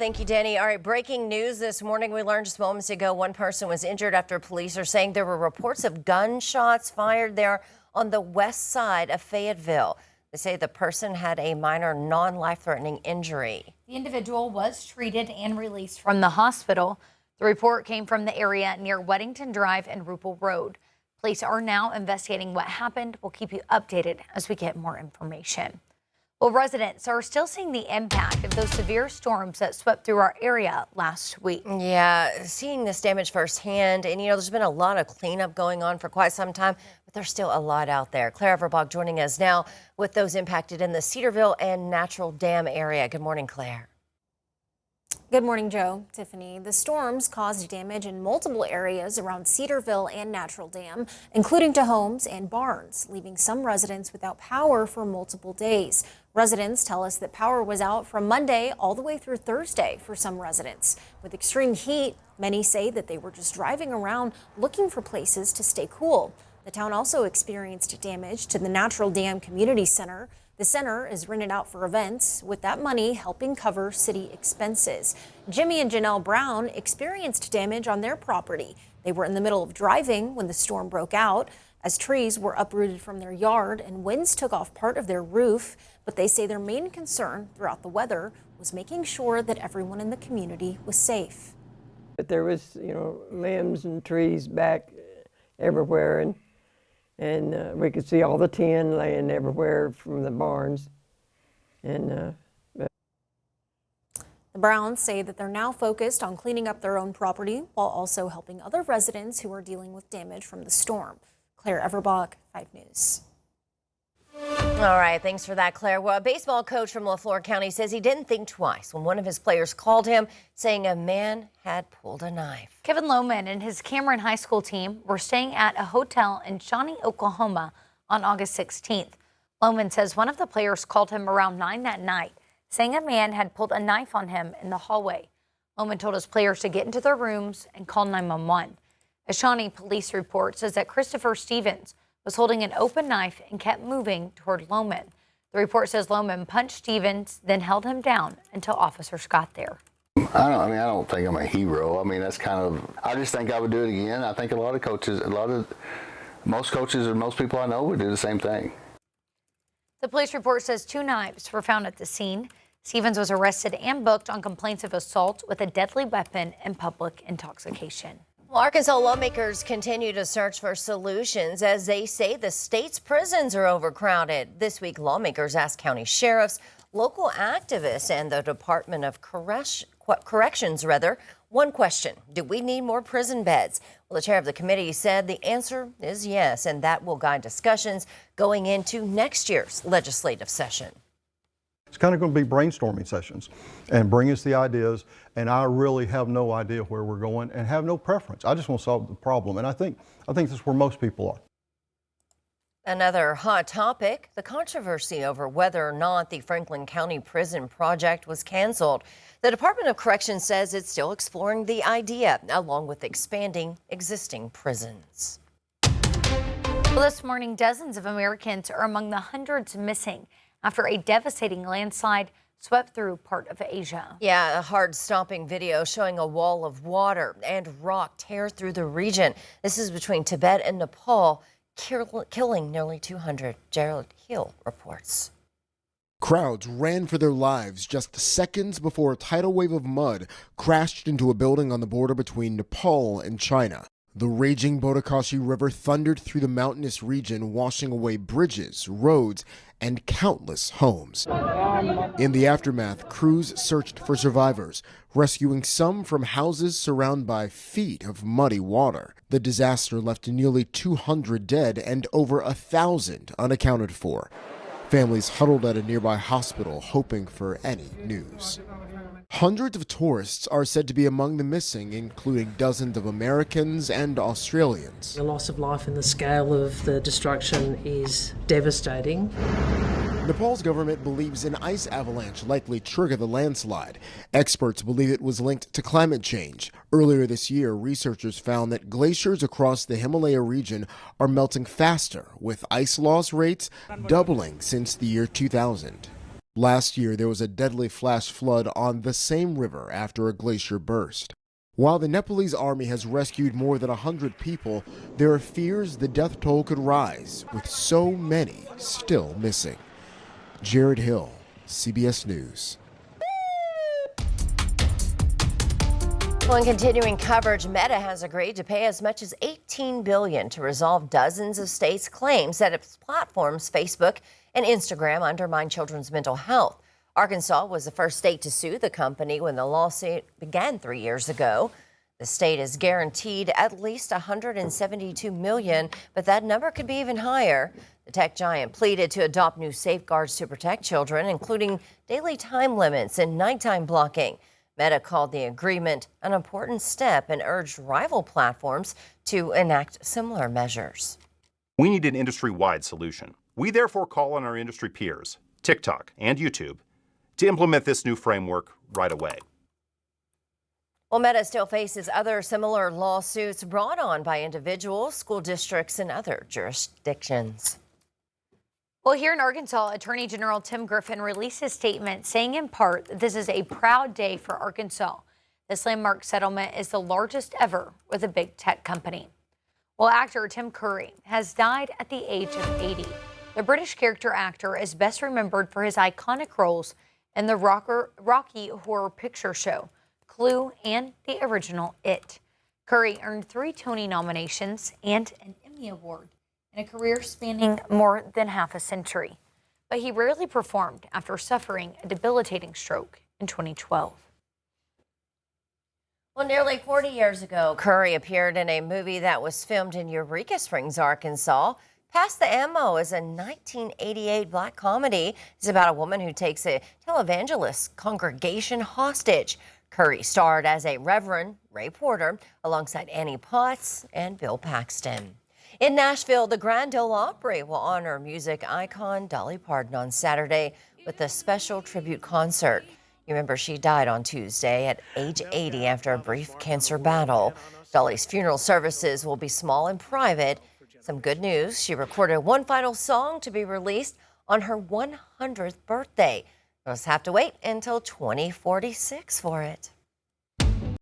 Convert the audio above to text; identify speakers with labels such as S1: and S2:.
S1: Thank you, Danny. All right, breaking news this morning. We learned just moments ago one person was injured after police are saying there were reports of gunshots fired there on the west side of Fayetteville. They say the person had a minor non-life-threatening injury.
S2: The individual was treated and released from the hospital. The report came from the area near Wedington Drive and Rupple Road. Police are now investigating what happened. We'll keep you updated as we get more information. Well, residents are still seeing the impact of those severe storms that swept through our area last week.
S1: Yeah, seeing this damage firsthand. And, there's been a lot of cleanup going on for quite some time, but there's still a lot out there. Claire Everbach joining us now with those impacted in the Cedarville and Natural Dam area. Good morning, Claire.
S3: Good morning, Joe. Tiffany, the storms caused damage in multiple areas around Cedarville and Natural Dam, including to homes and barns, leaving some residents without power for multiple days. Residents tell us that power was out from Monday all the way through Thursday for some residents. With extreme heat, many say that they were just driving around looking for places to stay cool. The town also experienced damage to the Natural Dam Community Center. The center is rented out for events, with that money helping cover city expenses. Jimmy and Janelle Brown experienced damage on their property. They were in the middle of driving when the storm broke out, as trees were uprooted from their yard and winds took off part of their roof. But they say their main concern throughout the weather was making sure that everyone in the community was safe.
S4: But there was, limbs and trees back everywhere, and we could see all the tin laying everywhere from the barns. And
S3: the Browns say that they're now focused on cleaning up their own property while also helping other residents who are dealing with damage from the storm. Claire Everbach, 5 News.
S1: All right, thanks for that, Claire. Well, a baseball coach from LaFleur County says he didn't think twice when one of his players called him saying a man had pulled a knife.
S2: Kevin Lohman and his Cameron High School team were staying at a hotel in Shawnee, Oklahoma on August 16th. Lohman says one of the players called him around 9 that night, saying a man had pulled a knife on him in the hallway. Lohman told his players to get into their rooms and call 911. A Shawnee police report says that Christopher Stevens was holding an open knife and kept moving toward Lohman. The report says Lohman punched Stevens, then held him down until officers got there.
S5: I don't think I'm a hero. I just think I would do it again. I think most coaches or most people I know would do the same thing.
S2: The police report says 2 knives were found at the scene. Stevens was arrested and booked on complaints of assault with a deadly weapon and public intoxication.
S1: Well, Arkansas lawmakers continue to search for solutions as they say the state's prisons are overcrowded. This week, lawmakers asked county sheriffs, local activists, and the Department of Corrections, one question: do we need more prison beds? Well, the chair of the committee said the answer is yes, and that will guide discussions going into next year's legislative session.
S6: It's kind of going to be brainstorming sessions and bring us the ideas. And I really have no idea where we're going and have no preference. I just want to solve the problem. And I think that's where most people are.
S1: Another hot topic, the controversy over whether or not the Franklin County Prison project was canceled. The Department of Corrections says it's still exploring the idea, along with expanding existing prisons.
S2: Well, this morning, dozens of Americans are among the hundreds missing after a devastating landslide swept through part of Asia.
S1: Yeah, a hard-stopping video showing a wall of water and rock tear through the region. This is between Tibet and Nepal, killing nearly 200. Gerald Hill reports.
S7: Crowds ran for their lives just seconds before a tidal wave of mud crashed into a building on the border between Nepal and China. The raging Bodakashi River thundered through the mountainous region, washing away bridges, roads, and countless homes. In the aftermath, crews searched for survivors, rescuing some from houses surrounded by feet of muddy water. The disaster left nearly 200 dead and over 1,000 unaccounted for. Families huddled at a nearby hospital, hoping for any news. Hundreds of tourists are said to be among the missing, including dozens of Americans and Australians.
S8: The loss of life and the scale of the destruction is devastating.
S7: Nepal's government believes an ice avalanche likely triggered the landslide. Experts believe it was linked to climate change. Earlier this year, researchers found that glaciers across the Himalaya region are melting faster, with ice loss rates doubling since the year 2000. Last year, there was a deadly flash flood on the same river after a glacier burst. While the Nepalese army has rescued more than 100 people, there are fears the death toll could rise, with so many still missing. Jared Hill, CBS News.
S1: Well, in continuing coverage, Meta has agreed to pay as much as $18 billion to resolve dozens of states' claims that its platforms, Facebook and Instagram, undermine children's mental health. Arkansas was the first state to sue the company when the lawsuit began 3 years ago. The state is guaranteed at least $172 million, but that number could be even higher. The tech giant pleaded to adopt new safeguards to protect children, including daily time limits and nighttime blocking. Meta called the agreement an important step and urged rival platforms to enact similar measures.
S9: We need an industry-wide solution. We therefore call on our industry peers, TikTok and YouTube, to implement this new framework right away.
S1: Well, Meta still faces other similar lawsuits brought on by individuals, school districts, and other jurisdictions.
S2: Well, here in Arkansas, Attorney General Tim Griffin released a statement saying in part that this is a proud day for Arkansas. This landmark settlement is the largest ever with a big tech company. Well, actor Tim Curry has died at the age of 80. The British character actor is best remembered for his iconic roles in the Rocky Horror Picture Show, Clue, and the original It. Curry earned 3 Tony nominations and an Emmy Award in a career spanning more than half a century. But he rarely performed after suffering a debilitating stroke in 2012.
S1: Well, nearly 40 years ago, Curry appeared in a movie that was filmed in Eureka Springs, Arkansas. Pass the Ammo is a 1988 black comedy. It's about a woman who takes a televangelist congregation hostage. Curry starred as a Reverend Ray Porter alongside Annie Potts and Bill Paxton. In Nashville, the Grand Ole Opry will honor music icon Dolly Parton on Saturday with a special tribute concert. You remember she died on Tuesday at age 80 after a brief cancer battle. Dolly's funeral services will be small and private. Some good news, she recorded one final song to be released on her 100th birthday. You'll just have to wait until 2046 for it.